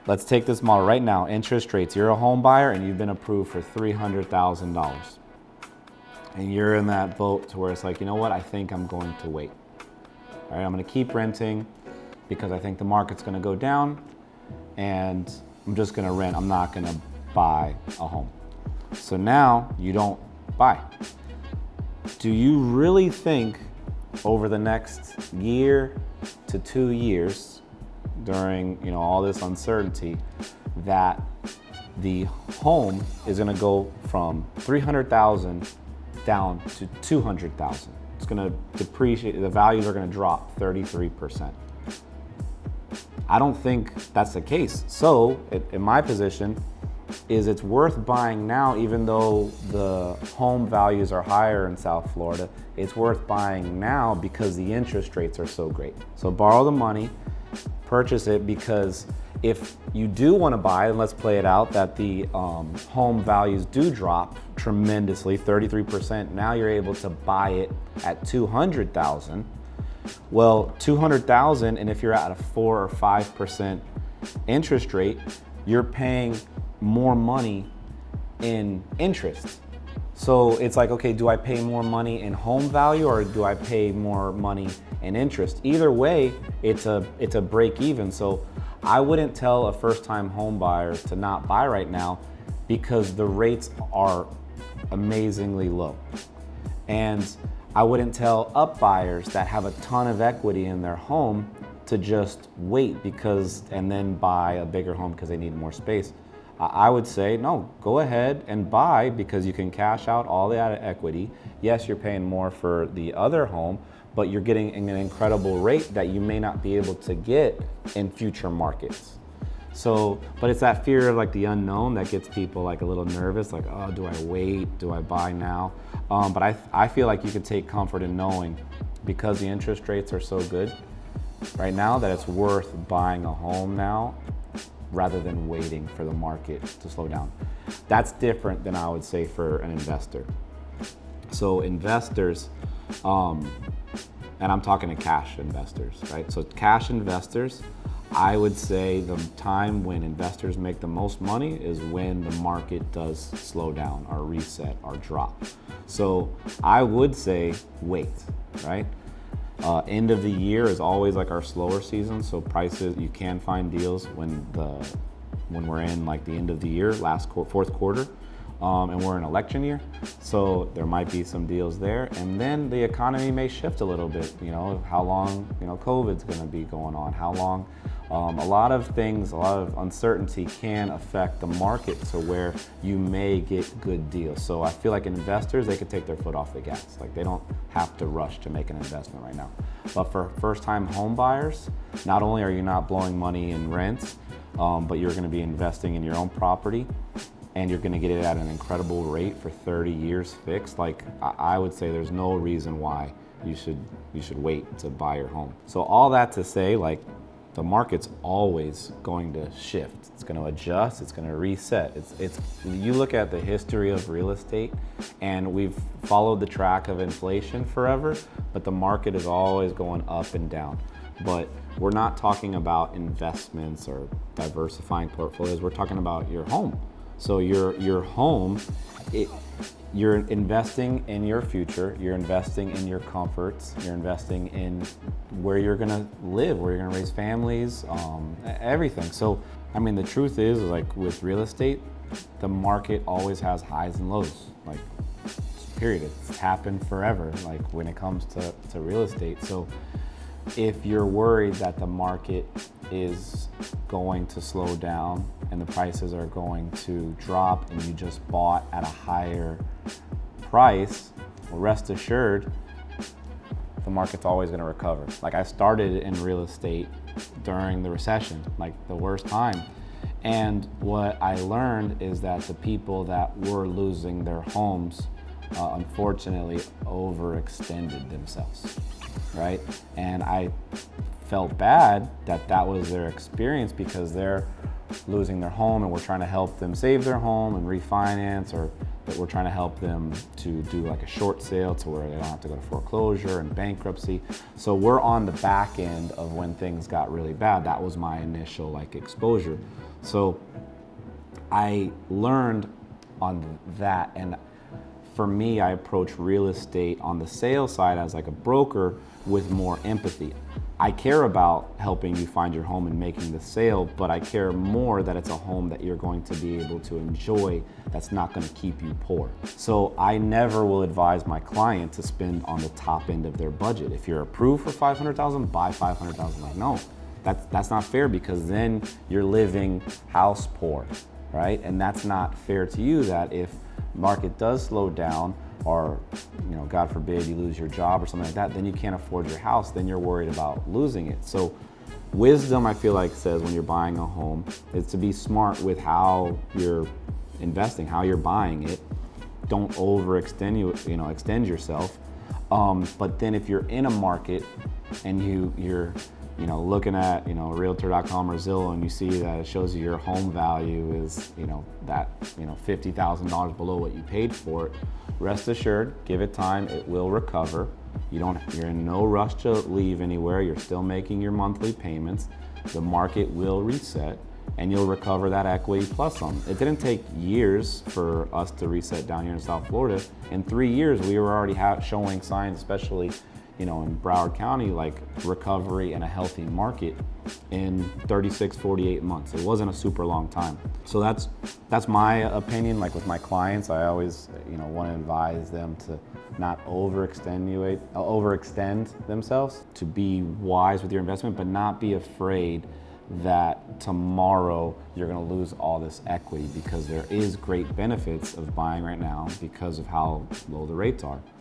let's take this model right now. Interest rates, you're a home buyer and you've been approved for $300,000. And you're in that boat to where it's like, you know what, I think I'm going to wait. All right, I'm going to keep renting because I think the market's going to go down and I'm just going to rent. I'm not going to buy a home. So now you don't buy. Do you really think over the next year to 2 years during, all this uncertainty that the home is going to go from 300,000 down to 200,000? It's going to depreciate. The values are going to drop 33%. I don't think that's the case. So in my position is it's worth buying now, even though the home values are higher in South Florida. It's worth buying now because the interest rates are so great. So borrow the money, purchase it, because if you do want to buy, and let's play it out, that the home values do drop tremendously, 33%. Now you're able to buy it at 200,000. Well, 200,000, and if you're at a 4 or 5% interest rate, you're paying more money in interest. So it's like, okay, do I pay more money in home value or do I pay more money in interest? Either way, it's a break even. So I wouldn't tell a first-time home buyer to not buy right now because the rates are amazingly low. And I wouldn't tell up buyers that have a ton of equity in their home to just wait and then buy a bigger home because they need more space. I would say, no, go ahead and buy because you can cash out all the equity. Yes, you're paying more for the other home, but you're getting an incredible rate that you may not be able to get in future markets. So, but it's that fear of like the unknown that gets people like a little nervous, like, oh, do I wait? Do I buy now? But I feel like you can take comfort in knowing, because the interest rates are so good right now, that it's worth buying a home now rather than waiting for the market to slow down. That's different than I would say for an investor. So investors, and I'm talking to cash investors, right? So cash investors, I would say the time when investors make the most money is when the market does slow down or reset or drop. So I would say wait, right? End of the year is always like our slower season, so prices, you can find deals when we're in like the end of the year, fourth quarter, and we're in election year, so there might be some deals there. And then the economy may shift a little bit, how long COVID's going to be going on, how long. A lot of things, a lot of uncertainty can affect the market to where you may get good deals. So I feel like investors, they could take their foot off the gas. Like they don't have to rush to make an investment right now. But for first-time home buyers, not only are you not blowing money in rent, but you're going to be investing in your own property, and you're going to get it at an incredible rate for 30 years fixed. Like I would say there's no reason why you should wait to buy your home. So all that to say, like, the market's always going to shift. It's going to adjust. It's going to reset. You look at the history of real estate, and we've followed the track of inflation forever, but the market is always going up and down. But we're not talking about investments or diversifying portfolios. We're talking about your home. So your home, you're investing in your future, you're investing in your comforts, you're investing in where you're gonna live, where you're gonna raise families, everything. So, I mean, the truth is, like with real estate, the market always has highs and lows, like, period. It's happened forever, like when it comes to real estate. So if you're worried that the market is going to slow down and the prices are going to drop and you just bought at a higher price, well, rest assured, the market's always going to recover. Like, I started in real estate during the recession, like the worst time. And what I learned is that the people that were losing their homes, unfortunately, overextended themselves, right? And I felt bad that that was their experience, because they're losing their home and we're trying to help them save their home and refinance, or that we're trying to help them to do like a short sale to where they don't have to go to foreclosure and bankruptcy. So we're on the back end of when things got really bad. That was my initial like exposure. So I learned on that, and for me, I approach real estate on the sales side as like a broker with more empathy. I care about helping you find your home and making the sale, but I care more that it's a home that you're going to be able to enjoy, that's not going to keep you poor. So I never will advise my client to spend on the top end of their budget. If you're approved for $500,000, buy $500,000. Like, no, that's not fair, because then you're living house poor, right? And that's not fair to you, that if market does slow down, or God forbid you lose your job or something like that, then you can't afford your house, then you're worried about losing it. So wisdom, I feel like, says when you're buying a home is to be smart with how you're investing, how you're buying it. Don't overextend extend yourself. But then if you're in a market and you're looking at realtor.com or Zillow, and you see that it shows you your home value is $50,000 below what you paid for it, rest assured, give it time, it will recover. You're in no rush to leave anywhere. You're still making your monthly payments. The market will reset and you'll recover that equity plus some. It didn't take years for us to reset down here in South Florida. In 3 years, we were already showing signs, especially in Broward County, like recovery and a healthy market in 36, 48 months. It wasn't a super long time. So that's my opinion. Like with my clients, I always want to advise them to not overextend themselves, to be wise with your investment, but not be afraid that tomorrow you're going to lose all this equity, because there is great benefits of buying right now because of how low the rates are.